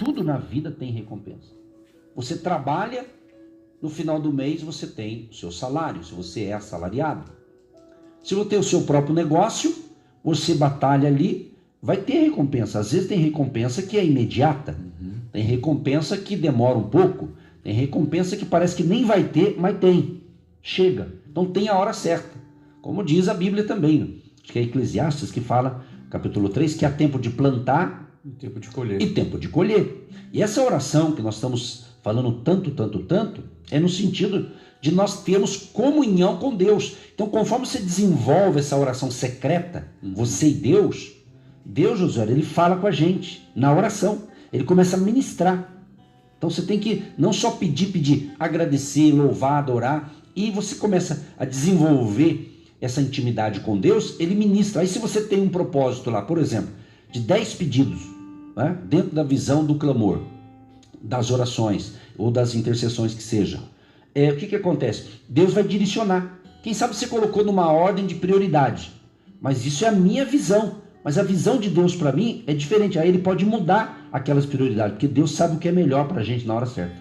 Tudo na vida tem recompensa. Você trabalha, no final do mês você tem o seu salário, se você é assalariado. Se você tem o seu próprio negócio, você batalha ali, vai ter recompensa. Às vezes tem recompensa que é imediata, tem recompensa que demora um pouco, tem recompensa que parece que nem vai ter, mas tem. Chega. Então tem a hora certa. Como diz a Bíblia também. Acho que é Eclesiastes que fala, capítulo 3, que há tempo de plantar e tempo de colher. E tempo de colher. E essa oração que nós estamos falando tanto, é no sentido de nós termos comunhão com Deus. Então, conforme você desenvolve essa oração secreta, você e Deus, Josué, ele fala com a gente na oração. Ele começa a ministrar. Então, você tem que não só pedir, agradecer, louvar, adorar, e você começa a desenvolver essa intimidade com Deus, ele ministra. Aí, se você tem um propósito lá, por exemplo, de 10 pedidos, né, dentro da visão do clamor, das orações ou das intercessões que sejam, o que acontece? Deus vai direcionar. Quem sabe você colocou numa ordem de prioridade, mas isso é a minha visão. Mas a visão de Deus para mim é diferente. Aí ele pode mudar aquelas prioridades, porque Deus sabe o que é melhor para a gente na hora certa.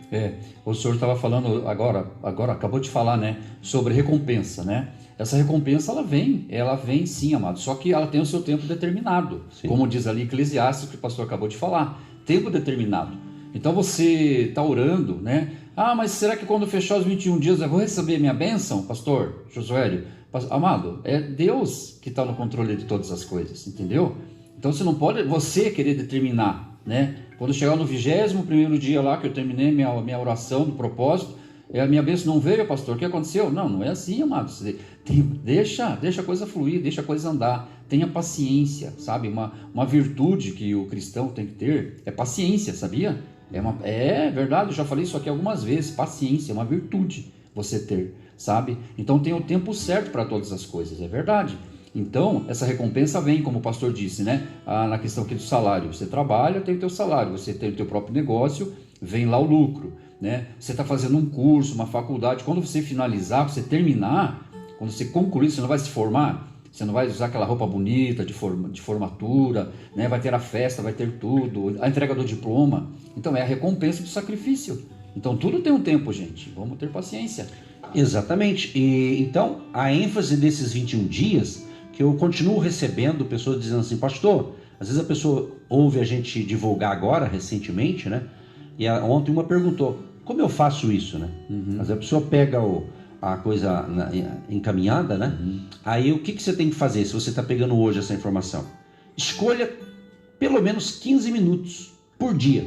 O senhor estava falando agora acabou de falar, né, sobre recompensa, né? Essa recompensa ela vem sim, amado, só que ela tem o seu tempo determinado. Sim. Como diz ali Eclesiastes, que o pastor acabou de falar, tempo determinado. Então você está orando, né? Ah, mas será que quando fechar os 21 dias eu vou receber minha bênção, pastor Josuélio? Amado, é Deus que está no controle de todas as coisas, entendeu? Então você não pode você querer determinar, né? Quando chegar no 21º dia lá que eu terminei minha oração do propósito, a minha bênção não veio, pastor, o que aconteceu? Não é assim, amado. Deixa a coisa fluir, deixa a coisa andar. Tenha paciência, sabe? Uma virtude que o cristão tem que ter é paciência, sabia? É verdade, eu já falei isso aqui algumas vezes. Paciência é uma virtude você ter, sabe? Então tem o tempo certo para todas as coisas, é verdade. Então, essa recompensa vem, como o pastor disse, né? Na questão aqui do salário. Você trabalha, tem o teu salário. Você tem o teu próprio negócio, vem lá o lucro, né? Você está fazendo um curso, uma faculdade. Quando você finalizar, você terminar, quando você concluir, você não vai se formar, você não vai usar aquela roupa bonita de formatura, né? Vai ter a festa, vai ter tudo, a entrega do diploma. Então, é a recompensa do sacrifício. Então, tudo tem um tempo, gente. Vamos ter paciência. Exatamente. E então, a ênfase desses 21 dias, que eu continuo recebendo pessoas dizendo assim, pastor, às vezes a pessoa ouve a gente divulgar agora, recentemente, né? E ontem uma perguntou, como eu faço isso, né? Mas a pessoa pega a coisa encaminhada, né? Aí o que você tem que fazer se você está pegando hoje essa informação? Escolha pelo menos 15 minutos por dia.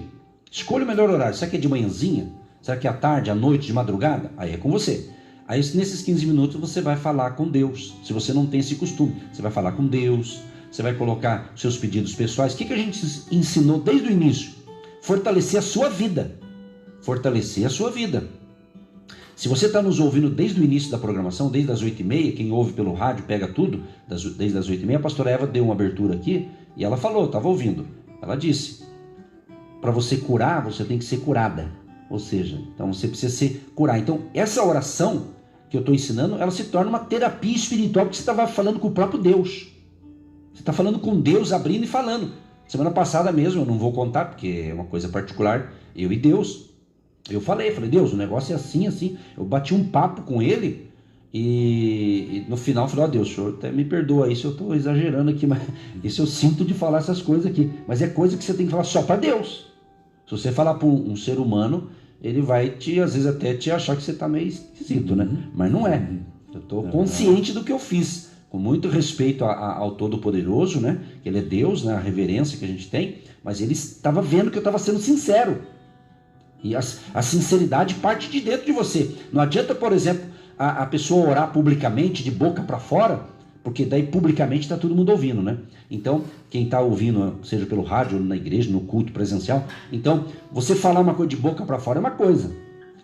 Escolha o melhor horário. Será que é de manhãzinha? Será que é à tarde, à noite, de madrugada? Aí é com você. Aí nesses 15 minutos você vai falar com Deus. Se você não tem esse costume, você vai falar com Deus, você vai colocar seus pedidos pessoais. O que a gente ensinou desde o início? Fortalecer a sua vida. Fortalecer a sua vida. Se você está nos ouvindo desde o início da programação, desde as 8h30, quem ouve pelo rádio pega tudo, desde as 8h30, a pastora Eva deu uma abertura aqui e ela falou, estava ouvindo. Ela disse, para você curar, você tem que ser curada. Ou seja, então você precisa se curar. Então, essa oração que eu estou ensinando, ela se torna uma terapia espiritual, porque você estava falando com o próprio Deus. Você está falando com Deus, abrindo e falando. Semana passada mesmo, eu não vou contar, porque é uma coisa particular, eu e Deus. Eu falei, Deus, o negócio é assim, assim. Eu bati um papo com ele e no final eu falei, Deus, o senhor até me perdoa aí se eu estou exagerando aqui, mas isso eu sinto de falar essas coisas aqui. Mas é coisa que você tem que falar só para Deus. Se você falar para um ser humano, ele vai às vezes até te achar que você está meio esquisito, né? Mas não é. Eu estou consciente do que eu fiz, com muito respeito ao Todo-Poderoso, né? Ele é Deus, né? A reverência que a gente tem, mas ele estava vendo que eu estava sendo sincero. E a sinceridade parte de dentro de você. Não adianta, por exemplo, a pessoa orar publicamente, de boca para fora, porque daí publicamente está todo mundo ouvindo, né? Então, quem está ouvindo, seja pelo rádio, ou na igreja, no culto presencial, então, você falar uma coisa de boca para fora é uma coisa.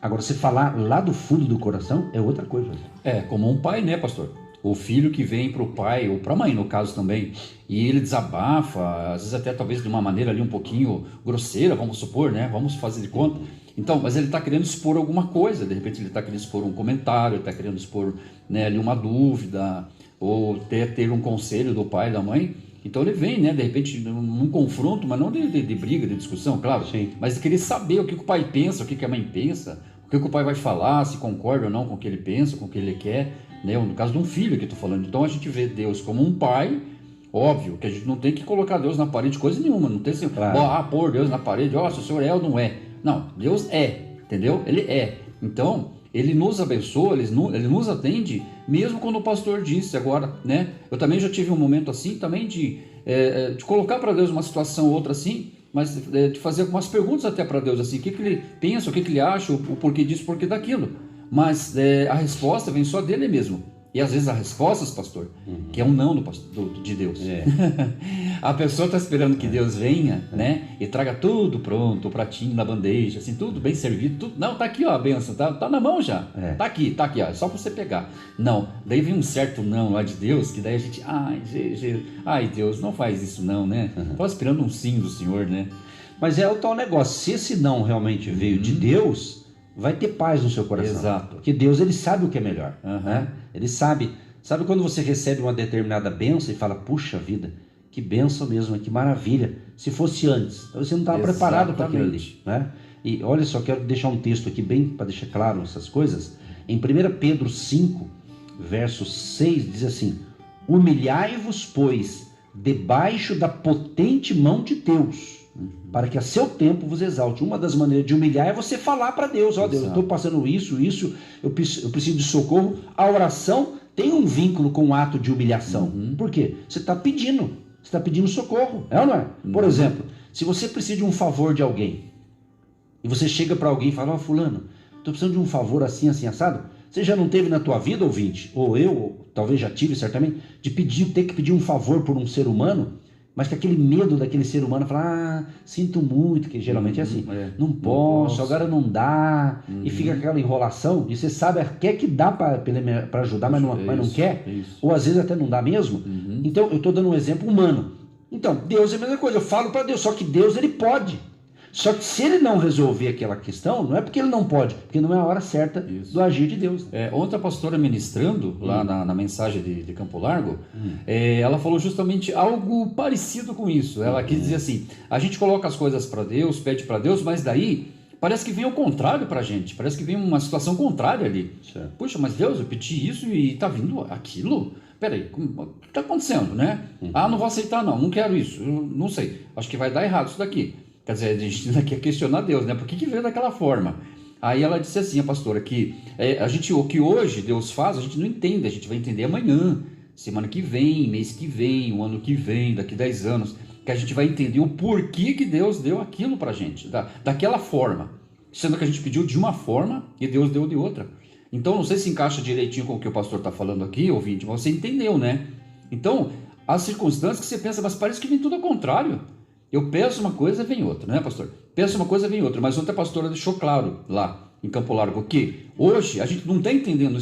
Agora, você falar lá do fundo do coração é outra coisa. É, como um pai, né, pastor? O filho que vem para o pai, ou para a mãe, no caso também, e ele desabafa, às vezes até talvez de uma maneira ali um pouquinho grosseira, vamos supor, né? Vamos fazer de conta. Então, mas ele está querendo expor alguma coisa, de repente ele está querendo expor um comentário, ele está querendo expor, né, ali uma dúvida, ou ter um conselho do pai e da mãe. Então ele vem, né, de repente, num confronto, mas não de briga, de discussão, claro. Sim. Mas de querer saber o que o pai pensa, o que a mãe pensa, o que o pai vai falar, se concorda ou não com o que ele pensa, com o que ele quer, né? No caso de um filho que eu estou falando. Então a gente vê Deus como um pai. Óbvio que a gente não tem que colocar Deus na parede, coisa nenhuma. Não tem assim, Claro. pôr Deus na parede, se o senhor é ou não é. Não, Deus é, entendeu? Ele é. Então, ele nos abençoa, ele nos atende, mesmo quando o pastor disse agora, né? Eu também já tive um momento assim, também de colocar para Deus uma situação ou outra assim, mas de fazer algumas perguntas até para Deus, assim, o que ele pensa, o que ele acha, o porquê disso, o porquê daquilo. Mas a resposta vem só dele mesmo. E às vezes a resposta, pastor, que é um não de Deus. É. A pessoa está esperando que Deus venha, né? E traga tudo pronto, o pratinho na bandeja, assim, tudo bem servido. Tudo. Não, tá aqui, ó, a benção, tá na mão já. É. Tá aqui, ó, é só para você pegar. Não, daí vem um certo não lá de Deus, que daí a gente, ai Deus, não faz isso não, né? Tô esperando um sim do Senhor, né? Mas é o tal negócio, se esse não realmente veio de Deus, vai ter paz no seu coração. Exato. Porque Deus, ele sabe o que é melhor. Né? Ele sabe quando você recebe uma determinada bênção e fala, puxa vida, que bênção mesmo, que maravilha. Se fosse antes, você não estava preparado para aquilo ali. Né? E olha só, quero deixar um texto aqui bem para deixar claro essas coisas. Em 1 Pedro 5, verso 6, diz assim, humilhai-vos, pois, debaixo da potente mão de Deus, para que a seu tempo vos exalte. Uma das maneiras de humilhar é você falar para Deus, Deus, eu estou passando isso, eu preciso de socorro. A oração tem um vínculo com o ato de humilhação. Por quê? Você está pedindo socorro, é ou não é? Por exemplo, se você precisa de um favor de alguém, e você chega para alguém e fala, fulano, estou precisando de um favor assim, assim, assado. Você já não teve na tua vida, ouvinte, ou eu, ou talvez já tive certamente, de ter que pedir um favor por um ser humano, mas que aquele medo daquele ser humano, falar, sinto muito, que geralmente é assim, não posso, agora não dá, e fica aquela enrolação, e você sabe, quer que dá para ajudar, mas não quer, ou às vezes até não dá mesmo. Então, eu estou dando um exemplo humano. Então, Deus é a mesma coisa, eu falo para Deus, só que Deus, ele pode. Só que se ele não resolver aquela questão, não é porque ele não pode, porque não é a hora certa do agir de Deus. Ontem a pastora ministrando, lá na mensagem de Campo Largo, ela falou justamente algo parecido com isso. Ela quis dizer assim, a gente coloca as coisas para Deus, pede para Deus, mas daí parece que vem ao contrário para a gente, parece que vem uma situação contrária ali. Certo. Puxa, mas Deus, eu pedi isso e está vindo aquilo? Peraí, o que está acontecendo, né? Não vou aceitar não quero isso, não sei, acho que vai dar errado isso daqui. Quer dizer, a gente ainda quer questionar Deus, né? Por que veio daquela forma? Aí ela disse assim, a pastora, que o que hoje Deus faz, a gente não entende, a gente vai entender amanhã, semana que vem, mês que vem, o ano que vem, daqui 10 anos, que a gente vai entender o porquê que Deus deu aquilo pra gente, daquela forma. Sendo que a gente pediu de uma forma e Deus deu de outra. Então, não sei se encaixa direitinho com o que o pastor está falando aqui, ouvinte, mas você entendeu, né? Então, as circunstâncias que você pensa, mas parece que vem tudo ao contrário. Eu peço uma coisa, vem outra, né, pastor? Peço uma coisa, vem outra. Mas ontem a pastora deixou claro lá em Campo Largo que hoje a gente não está entendendo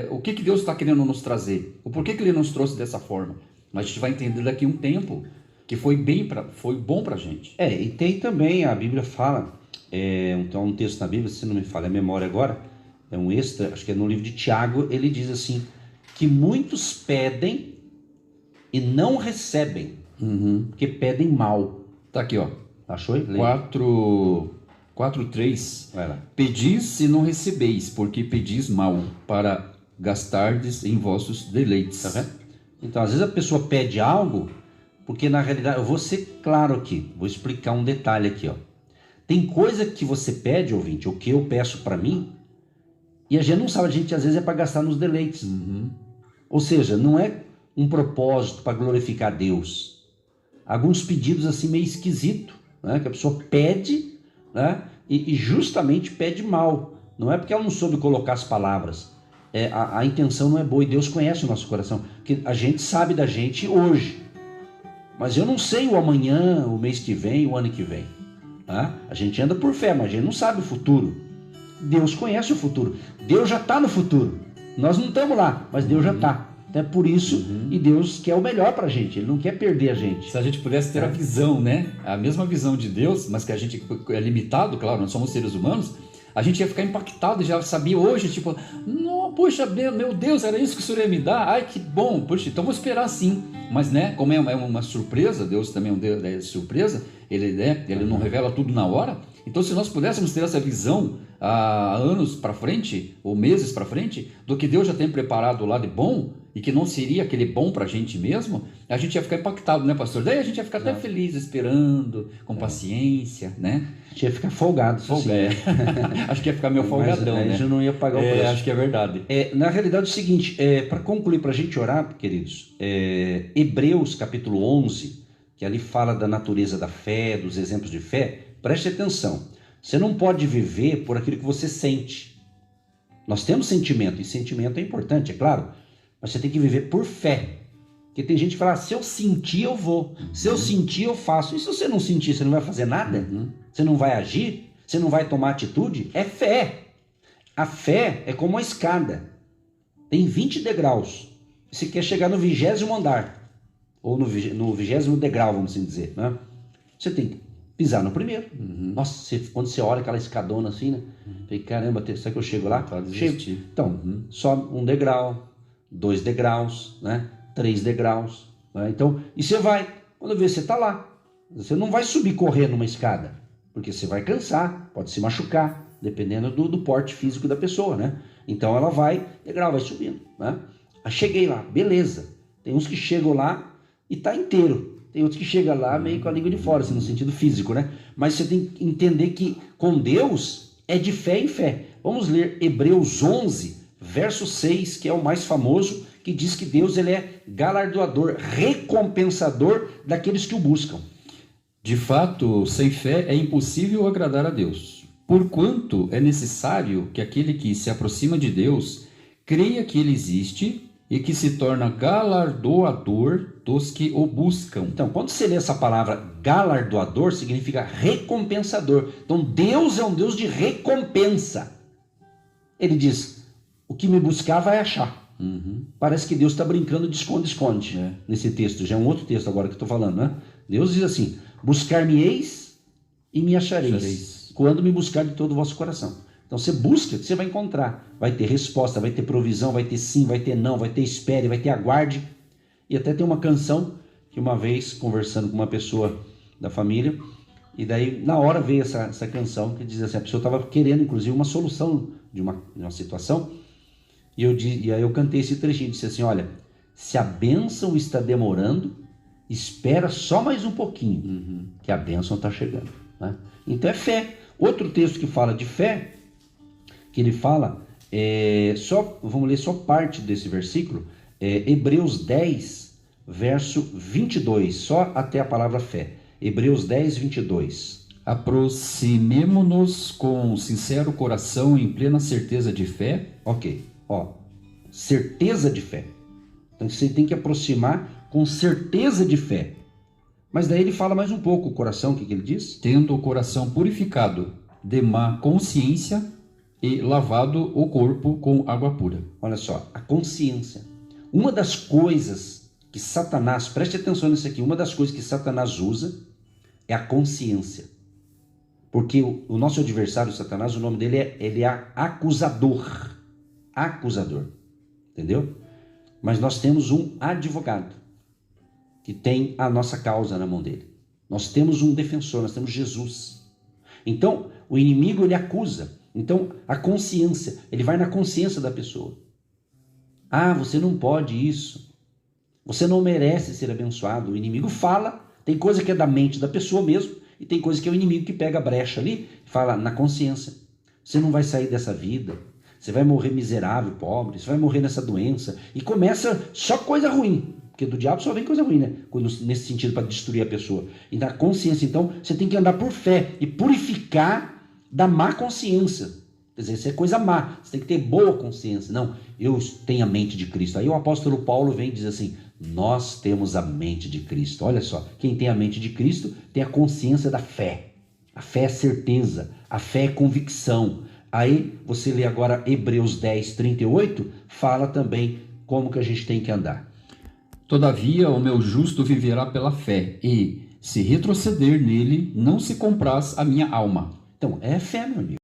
o que Deus está querendo nos trazer, o porquê que Ele nos trouxe dessa forma. Mas a gente vai entender daqui a um tempo que foi bom para a gente. E tem também, a Bíblia fala, então um texto na Bíblia, se não me falha a memória agora, é um extra, acho que é no livro de Tiago, ele diz assim, que muitos pedem e não recebem, porque pedem mal. Tá aqui, ó. Achou? 4:3. Vai lá. Pedis e não recebeis, porque pedis mal, para gastardes em vossos deleites. Tá vendo? Então, às vezes a pessoa pede algo, porque na realidade, eu vou ser claro aqui, vou explicar um detalhe aqui, ó. Tem coisa que você pede, ouvinte, ou que eu peço para mim, e a gente não sabe, a gente às vezes é para gastar nos deleites. Ou seja, não é um propósito para glorificar Deus. Alguns pedidos assim meio esquisito, né? Que a pessoa pede, né? E justamente pede mal. Não é porque ela não soube colocar as palavras. A intenção não é boa e Deus conhece o nosso coração. Porque a gente sabe da gente hoje. Mas eu não sei o amanhã, o mês que vem, o ano que vem. Tá? A gente anda por fé, mas a gente não sabe o futuro. Deus conhece o futuro. Deus já está no futuro. Nós não estamos lá, mas Deus já está. É por isso, e Deus quer o melhor pra gente, Ele não quer perder a gente. Se a gente pudesse ter a visão, né? A mesma visão de Deus, mas que a gente é limitado, claro, nós somos seres humanos, a gente ia ficar impactado, já sabia hoje, tipo, não, poxa, meu Deus, era isso que o Senhor ia me dar? Ai, que bom, poxa, então vou esperar sim. Mas, né, como é uma surpresa, Deus também é um Deus de surpresa, ele não revela tudo na hora. Então, se nós pudéssemos ter essa visão há anos para frente, ou meses para frente, do que Deus já tem preparado lá de bom, e que não seria aquele bom para a gente mesmo, a gente ia ficar impactado, né, pastor? Daí a gente ia ficar até feliz, esperando, com paciência, né? A gente ia ficar folgado. Assim. Acho que ia ficar meio folgadão, né? A gente não ia pagar o preço. Acho que é verdade. Na realidade é o seguinte, para concluir, para a gente orar, queridos, Hebreus capítulo 11, que ali fala da natureza da fé, dos exemplos de fé, preste atenção. Você não pode viver por aquilo que você sente. Nós temos sentimento, e sentimento é importante, é claro, mas você tem que viver por fé. Porque tem gente que fala, se eu sentir, eu vou. Se eu sentir, eu faço. E se você não sentir, você não vai fazer nada? Você não vai agir? Você não vai tomar atitude? É fé. A fé é como uma escada. Tem 20 degraus. Você quer chegar no 20º andar. Ou no 20º degrau, vamos assim dizer. Né? Você tem que pisar no primeiro. Nossa, quando você olha aquela escadona assim, né? Falei, caramba, será que eu chego lá? Chego. Então, só um degrau, 2 degraus, né? 3 degraus. Né? Então, e você vai, quando vê, você está lá. Você não vai subir correndo numa escada, porque você vai cansar, pode se machucar, dependendo do porte físico da pessoa, né? Então ela vai, degrau, vai subindo, né? Cheguei lá, beleza. Tem uns que chegam lá e tá inteiro. Tem outros que chegam lá meio com a língua de fora, assim, no sentido físico, né? Mas você tem que entender que com Deus é de fé em fé. Vamos ler Hebreus 11, verso 6, que é o mais famoso, que diz que Deus ele é galardoador, recompensador daqueles que o buscam. De fato, sem fé é impossível agradar a Deus, porquanto é necessário que aquele que se aproxima de Deus creia que ele existe e que se torna galardoador dos que o buscam. Então, quando você lê essa palavra galardoador, significa recompensador. Então, Deus é um Deus de recompensa. Ele diz, o que me buscar vai achar. Parece que Deus está brincando de esconde-esconde nesse texto. Já é um outro texto agora que eu estou falando, né? Deus diz assim, buscar-me-eis e me achareis, quando me buscar de todo o vosso coração. Então você busca, você vai encontrar. Vai ter resposta, vai ter provisão, vai ter sim, vai ter não, vai ter espere, vai ter aguarde. E até tem uma canção que uma vez, conversando com uma pessoa da família, e daí na hora veio essa canção que dizia assim, a pessoa estava querendo inclusive uma solução de uma situação. E aí eu cantei esse trechinho, disse assim, olha, se a bênção está demorando, espera só mais um pouquinho, que a bênção está chegando. Né? Então é fé. Outro texto que fala de fé, que ele fala, vamos ler só parte desse versículo, Hebreus 10, verso 22, só até a palavra fé. Hebreus 10, 22. Aproximemo-nos com sincero coração em plena certeza de fé. Ok. Certeza de fé. Então você tem que aproximar com certeza de fé. Mas daí ele fala mais um pouco o coração, o que ele diz? Tendo o coração purificado de má consciência e lavado o corpo com água pura. Olha só, a consciência. Uma das coisas que Satanás, preste atenção nisso aqui, uma das coisas que Satanás usa é a consciência. Porque o nosso adversário, Satanás, o nome dele ele é acusador. Acusador, entendeu? Mas nós temos um advogado que tem a nossa causa na mão dele. Nós temos um defensor, nós temos Jesus. Então, o inimigo ele acusa. Então, a consciência, ele vai na consciência da pessoa. Ah, você não pode isso. Você não merece ser abençoado. O inimigo fala, tem coisa que é da mente da pessoa mesmo, e tem coisa que é o inimigo que pega a brecha ali, fala na consciência. Você não vai sair dessa vida. Você vai morrer miserável, pobre, você vai morrer nessa doença. E começa só coisa ruim. Porque do diabo só vem coisa ruim, né? Nesse sentido, para destruir a pessoa. E na consciência, então, você tem que andar por fé e purificar da má consciência. Quer dizer, isso é coisa má. Você tem que ter boa consciência. Não, eu tenho a mente de Cristo. Aí o apóstolo Paulo vem e diz assim, nós temos a mente de Cristo. Olha só, quem tem a mente de Cristo tem a consciência da fé. A fé é certeza, a fé é convicção. Aí você lê agora Hebreus 10, 38, fala também como que a gente tem que andar. Todavia o meu justo viverá pela fé, e se retroceder nele, não se compraz a minha alma. Então, é fé, meu amigo.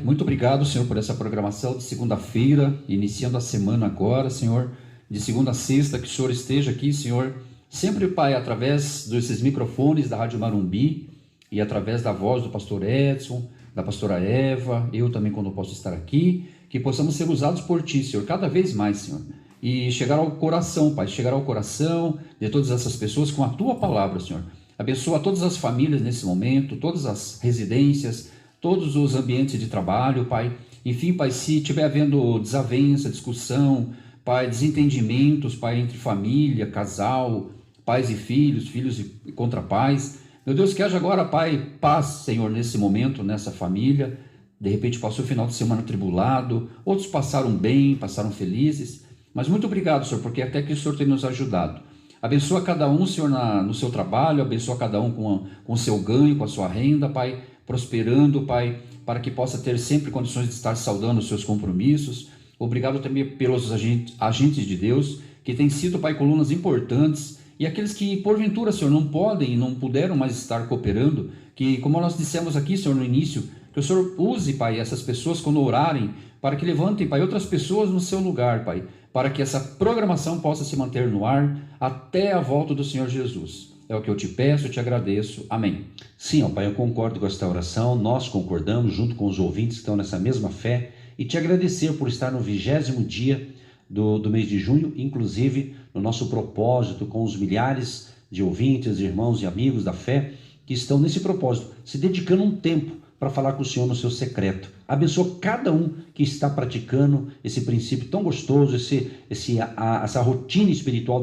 muito obrigado, Senhor, por essa programação de segunda-feira, iniciando a semana agora, Senhor, de segunda a sexta, que o Senhor esteja aqui, Senhor, sempre, Pai, através desses microfones da Rádio Marumbi e através da voz do pastor Edson, da pastora Eva, eu também quando posso estar aqui, que possamos ser usados por Ti, Senhor, cada vez mais, Senhor, e chegar ao coração, Pai, chegar ao coração de todas essas pessoas com a Tua palavra, Senhor. Abençoa todas as famílias nesse momento, todas as residências, todos os ambientes de trabalho, Pai. Enfim, Pai, se estiver havendo desavença, discussão, Pai, desentendimentos, Pai, entre família, casal, pais e filhos, filhos e contra pais, meu Deus, que haja agora, Pai, paz, Senhor, nesse momento, nessa família. De repente passou o final de semana tribulado, outros passaram bem, passaram felizes, mas muito obrigado, Senhor, porque até que o Senhor tem nos ajudado. Abençoa cada um, Senhor, no seu trabalho, abençoa cada um com o seu ganho, com a sua renda, Pai, prosperando, Pai, para que possa ter sempre condições de estar saudando os seus compromissos. Obrigado também pelos agentes de Deus, que têm sido, Pai, colunas importantes, e aqueles que, porventura, Senhor, não podem e não puderam mais estar cooperando, que, como nós dissemos aqui, Senhor, no início, que o Senhor use, Pai, essas pessoas quando orarem, para que levantem, Pai, outras pessoas no seu lugar, Pai, para que essa programação possa se manter no ar até a volta do Senhor Jesus. É o que eu te peço, eu te agradeço. Amém. Sim, ó Pai, eu concordo com esta oração, nós concordamos junto com os ouvintes que estão nessa mesma fé, e te agradecer por estar no 20º dia do mês de junho, inclusive no nosso propósito com os milhares de ouvintes, irmãos e amigos da fé que estão nesse propósito, se dedicando um tempo para falar com o Senhor no seu secreto. Abençoa cada um que está praticando esse princípio tão gostoso, essa rotina espiritual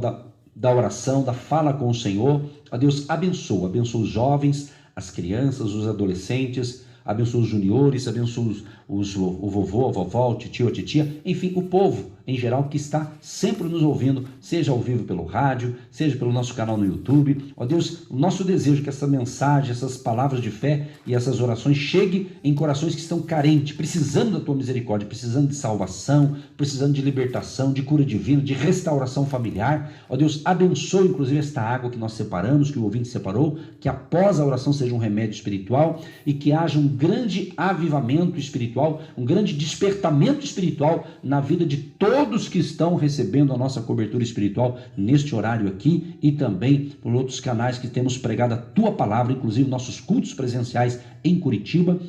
da oração, da fala com o Senhor. A Deus abençoa os jovens, as crianças, os adolescentes, abençoa os juniores, abençoa o vovô, a vovó, o titio, a titia, enfim, o povo em geral que está sempre nos ouvindo, seja ao vivo pelo rádio, seja pelo nosso canal no YouTube. Ó Deus, o nosso desejo é que essa mensagem, essas palavras de fé e essas orações cheguem em corações que estão carentes, precisando da Tua misericórdia, precisando de salvação, precisando de libertação, de cura divina, de restauração familiar. Ó Deus, abençoe inclusive esta água que nós separamos, que o ouvinte separou, que após a oração seja um remédio espiritual e que haja um grande avivamento espiritual, um grande despertamento espiritual na vida de todos que estão recebendo a nossa cobertura espiritual neste horário aqui e também por outros canais que temos pregado a Tua palavra, inclusive nossos cultos presenciais em Curitiba,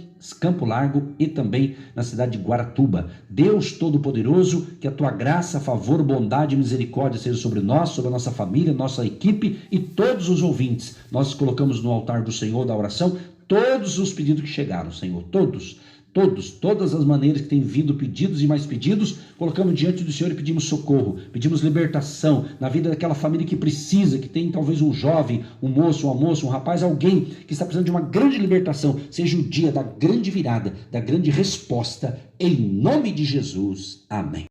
Campo Largo e também na cidade de Guaratuba. Deus Todo-Poderoso, que a Tua graça, favor, bondade e misericórdia seja sobre nós, sobre a nossa família, nossa equipe e todos os ouvintes. Nós colocamos no altar do Senhor da oração todos os pedidos que chegaram, Senhor, todas as maneiras que têm vindo pedidos e mais pedidos, colocamos diante do Senhor e pedimos socorro, pedimos libertação na vida daquela família que precisa, que tem talvez um jovem, um moço, uma moça, um rapaz, alguém que está precisando de uma grande libertação. Seja o dia da grande virada, da grande resposta, em nome de Jesus. Amém.